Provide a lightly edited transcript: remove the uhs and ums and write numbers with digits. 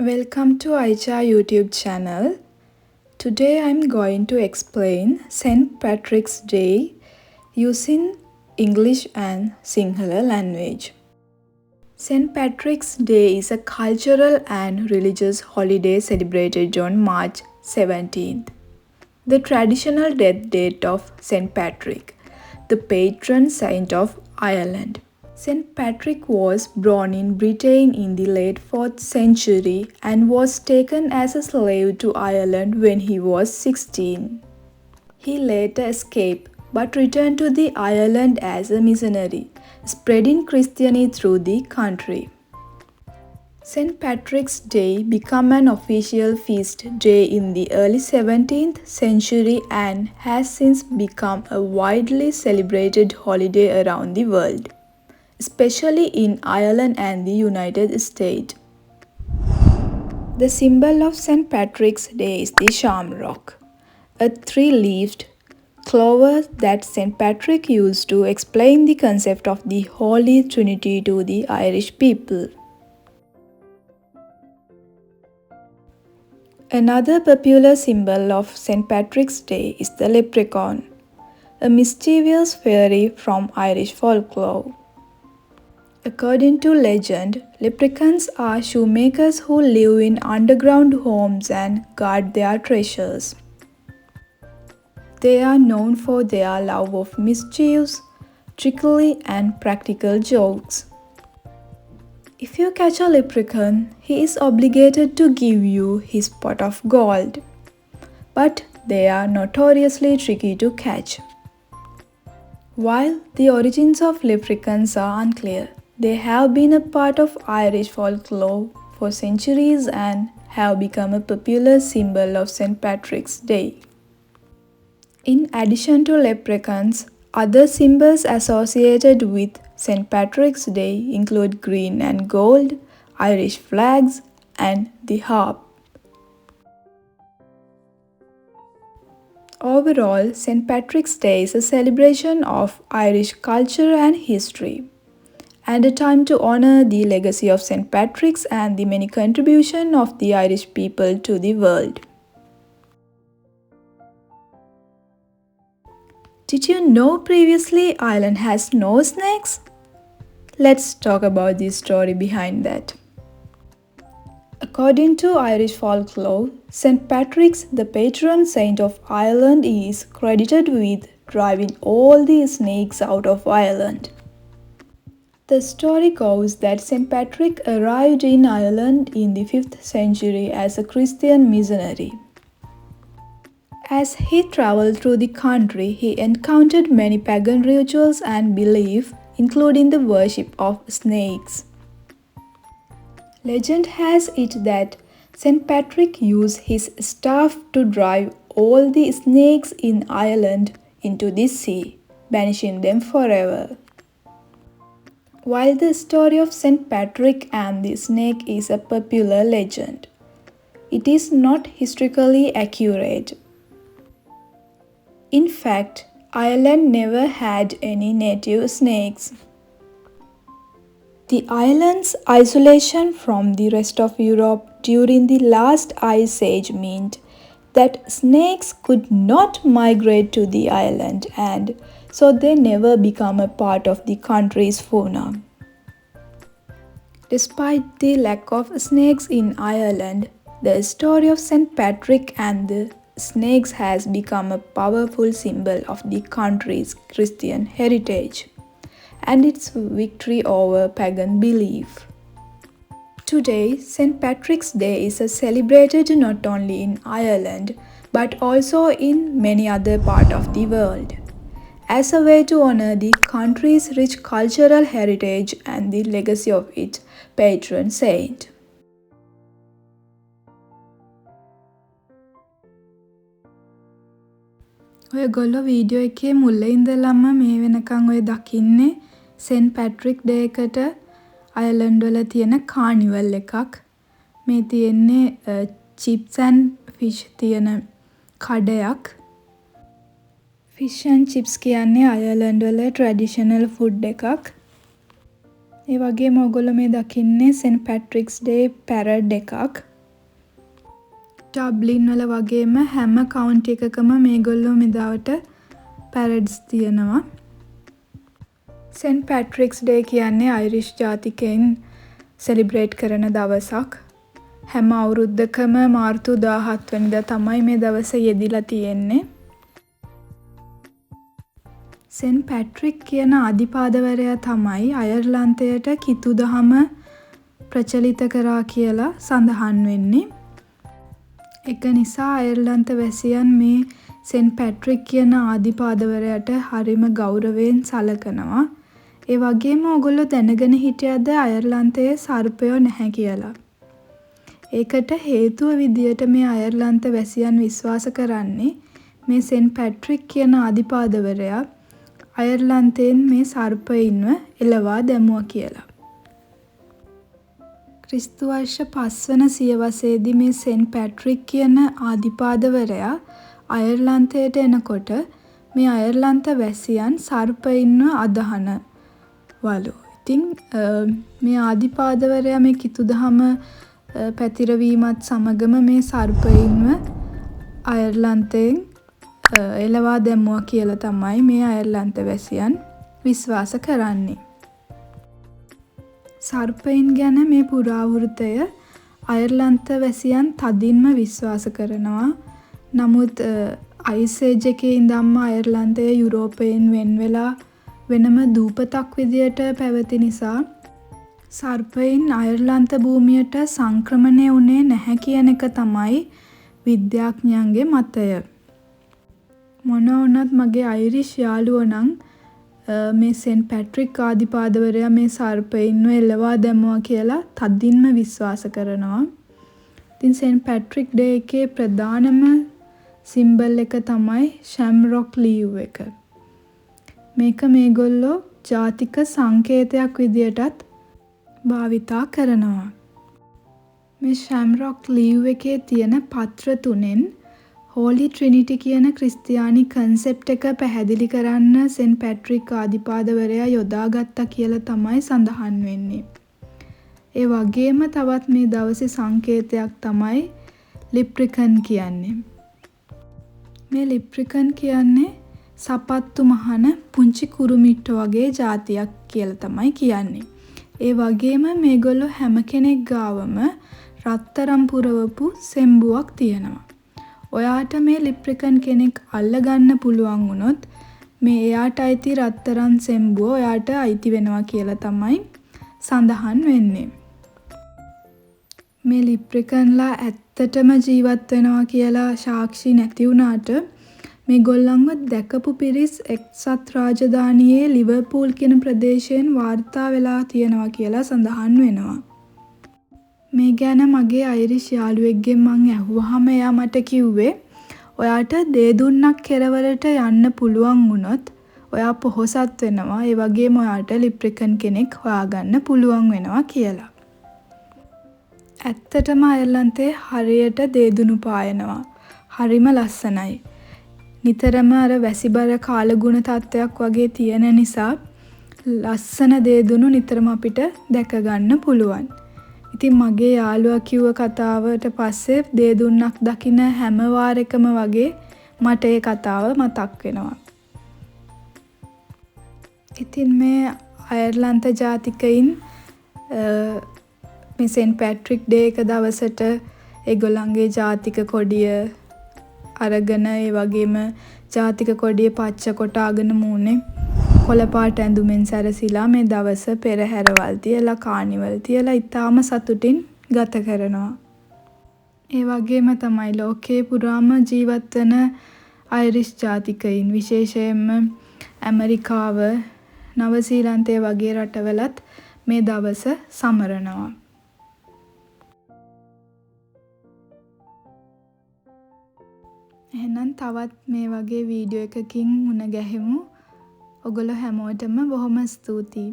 Welcome to Eyecha YouTube channel. Today I'm going to explain St. Patrick's Day using English and Sinhala language. St. Patrick's Day is a cultural and religious holiday celebrated on March 17th, the traditional death date of St. Patrick, the patron saint of Ireland. St. Patrick was born in Britain in the late 4th century and was taken as a slave to Ireland when he was 16. He later escaped but returned to the Ireland as a missionary, spreading Christianity through the country. St. Patrick's Day became an official feast day in the early 17th century and has since become a widely celebrated holiday around the world, especially in Ireland and the United States. The symbol of St. Patrick's Day is the shamrock, a three-leaved clover that St. Patrick used to explain the concept of the Holy Trinity to the Irish people. Another popular symbol of St. Patrick's Day is the leprechaun, a mischievous fairy from Irish folklore. According to legend, leprechauns are shoemakers who live in underground homes and guard their treasures. They are known for their love of mischief, trickery, and practical jokes. If you catch a leprechaun, he is obligated to give you his pot of gold. But they are notoriously tricky to catch. While the origins of leprechauns are unclear, they have been a part of Irish folklore for centuries and have become a popular symbol of St. Patrick's Day. In addition to leprechauns, other symbols associated with St. Patrick's Day include green and gold, Irish flags, and the harp. Overall, St. Patrick's Day is a celebration of Irish culture and history, and a time to honor the legacy of St. Patrick's and the many contributions of the Irish people to the world. Did you know previously Ireland has no snakes? Let's talk about the story behind that. According to Irish folklore, St. Patrick's, the patron saint of Ireland, is credited with driving all the snakes out of Ireland. The story goes that St. Patrick arrived in Ireland in the 5th century as a Christian missionary. As he traveled through the country, he encountered many pagan rituals and beliefs, including the worship of snakes. Legend has it that St. Patrick used his staff to drive all the snakes in Ireland into the sea, banishing them forever. While the story of St. Patrick and the snake is a popular legend, it is not historically accurate. In fact, Ireland never had any native snakes. The island's isolation from the rest of Europe during the last ice age meant that snakes could not migrate to the island, and so they never become a part of the country's fauna. Despite the lack of snakes in Ireland, the story of St. Patrick and the snakes has become a powerful symbol of the country's Christian heritage and its victory over pagan belief. Today, St. Patrick's Day is celebrated not only in Ireland but also in many other parts of the world, as a way to honor the country's rich cultural heritage and the legacy of its patron saint. ඔයගොල්ලෝ video එකේ මුල ඉඳලම මේ වෙනකන් ඔය දකින්නේ scent Patrick day එකට Ireland වල තියෙන කානිවල් එකක්. මේ තියෙන්නේ chips and fish තියෙන කඩයක්. Fish and chips කියන්නේ අයර්ලන්ඩ් වල traditional food එකක්. ඒ වගේම ඔයගොල්ලෝ මේ දකින්නේ සෙන්ට් පැට්‍රික්ස් ඩේ පැරඩ් එකක්. ඩබ්ලින් වල වගේම හැම කවුන්ටි එකකම මේගොල්ලෝ මෙදාවට පැරඩ්ස් තියෙනවා. සෙන්ට් පැට්‍රික්ස් ඩේ කියන්නේ අයිරිෂ් ජාතිකයන් සෙලිබ්‍රේට් කරන දවසක්. හැම අවුරුද්දකම මාර්තු 17 වෙනිදා තමයි මේ දවස යෙදිලා තියෙන්නේ. සෙන්ට් පැට්‍රික් කියන අධිපාදවරයා තමයි අයර්ලන්තයට කිතු දහම ප්‍රචලිත කරා කියලා සඳහන් වෙන්නේ. ඒක නිසා අයර්ලන්ත වැසියන් මේ සෙන්ට් පැට්‍රික් කියන අධිපාදවරයාට හරිම ගෞරවයෙන් සලකනවා. ඒ වගේම ඔයගොල්ලෝ දැනගෙන හිටියද අයර්ලන්තයේ සර්පයෝ නැහැ කියලා. ඒකට හේතුව විදියට මේ අයර්ලන්ත වැසියන් විශ්වාස කරන්නේ මේ සෙන්ට් පැට්‍රික් කියන අධිපාදවරයා අයර්ලන්තයෙන් මේ සර්පයින්ව එළවා දැමුවා කියලා. ක්‍රිස්තු වර්ෂ 5 වන සියවසේදී මේ සෙන්ට් පැට්‍රික් කියන අධිපාදවරයා අයර්ලන්තයට එනකොට මේ අයර්ලන්ත වැසියන් සර්පයින්ව අදහනවලු. ඉතින් මේ අධිපාදවරයා මේ කිතුදහම පැතිරවීමත් සමගම මේ සර්පයින්ව අයර්ලන්තයෙන් එළවා දැමුවා කියලා තමයි මේ අයර්ලන්ත වැසියන් විශ්වාස කරන්නේ. සර්පයින් ගැන මේ පුරාවෘතය අයර්ලන්ත වැසියන් තදින්ම විශ්වාස කරනවා. නමුත් අයිස් ඒජ් එකේ ඉඳන්ම අයර්ලන්තය යුරෝපයෙන් වෙන් වෙලා වෙනම දූපතක් විදියට පැවති නිසා සර්පයින් අයර්ලන්ත භූමියට සංක්‍රමණය වුණේ නැහැ කියන එක තමයි විද්‍යාඥයන්ගේ මතය. මොන වුණත් මගේ අයිරිෂ් යාළුවෝ නම් මේ සෙන්ට් පැට්‍රික් ආදිපාදවරයා මේ සර්පයින්ව එළවා දැමුවා කියලා තදින්ම විශ්වාස කරනවා. ඉතින් සෙන්ට් පැට්‍රික් ඩේ එකේ ප්‍රධානම සිම්බල් එක තමයි ෂැම්රොක් ලීව් එක. මේක මේගොල්ලෝ ජාතික සංකේතයක් විදියටත් භාවිතා කරනවා. මේ ෂැම්රොක් ලීව් එකේ තියෙන පත්‍ර තුනෙන් හෝලි ට්‍රිනිටි කියන ක්‍රිස්තියානි කන්සෙප්ට් එක පැහැදිලි කරන්න සෙන්ට් පැට්‍රික් ආදිපාදවරයා යොදාගත්තා කියලා තමයි සඳහන් වෙන්නේ. ඒ වගේම තවත් මේ දවසේ සංකේතයක් තමයි ලිප්‍රිකන් කියන්නේ. මේ ලිප්‍රිකන් කියන්නේ සපත්තු මහන පුංචි කුරුමිට්ටෝ වගේ જાතියක් කියලා තමයි කියන්නේ. ඒ වගේම මේගොල්ලෝ හැම කෙනෙක් ගාවම රත්තරන් පුරවපු සෙම්බුවක් තියෙනවා. ඔයාට මේ ලිප්‍රිකන් කෙනෙක් අල්ලගන්න පුළුවන් වුණොත් මේ එයාට අයිති රත්තරන් සෙම්බුව ඔයාට අයිති වෙනවා කියලා තමයි සඳහන් වෙන්නේ. මේ ලිප්‍රිකන්ලා ඇත්තටම ජීවත් වෙනවා කියලා සාක්ෂි නැති වුණාට මේ ගොල්ලන්ව දැකපු පිරිස් එක්සත් රාජධානියේ ලිවර්පූල් කියන ප්‍රදේශයෙන් වාර්තා වෙලා තියෙනවා කියලා සඳහන් වෙනවා. මේ ගැන මගේ අයිරිෂ් යාළුවෙක්ගෙන් මං ඇහුවාම එයා මට කිව්වේ ඔයාට දේදුන්නක් කෙරවලට යන්න පුළුවන් වුණොත් ඔයා පොහොසත් වෙනවා. ඒ වගේම ඔයාට ලිප්‍රිකන් කෙනෙක් හොයාගන්න පුළුවන් වෙනවා කියලා. ඇත්තටම අයර්ලන්තේ හරියට දේදුණු පායනවා. හරිම ලස්සනයි. නිතරම අර වැසිබර කාලගුණ තත්ත්වයක් වගේ තියෙන නිසා ලස්සන දේදුණු නිතරම අපිට දැක ගන්න පුළුවන්. ඉතින් මගේ යාළුවා කිව්ව කතාවට පස්සේ දේදුන්නක් දකින හැම වාරෙකම වගේ මට ඒ කතාව මතක් වෙනවා. ඉතින් මේ අයර්ලන්ත ජාතිකයින් මේ සෙන්ට් පැට්‍රික් ඩේ එක දවසට ඒගොල්ලන්ගේ ජාතික කොඩිය අරගෙන ඒ වගේම ජාතික කොඩිය පච්ච කොටාගෙන මූණේ කොළපාට ඇඳුමෙන් සැරසිලා මේ දවස පෙරහැරවල් තියලා කානිවල් තියලා ඉතාම සතුටින් ගත කරනවා. ඒ වගේම තමයි ලෝකේ පුරාම ජීවත් වෙන අයිරිෂ් ජාතිකයින් විශේෂයෙන්ම ඇමරිකාව, නවසීලන්තය වගේ රටවලත් මේ දවස සමරනවා. එහෙනම් තවත් මේ වගේ වීඩියෝ එකකින් මුණ ගැහෙමු. ඔගොල්ලෝ හැමෝටම බොහොම ස්තුතියි.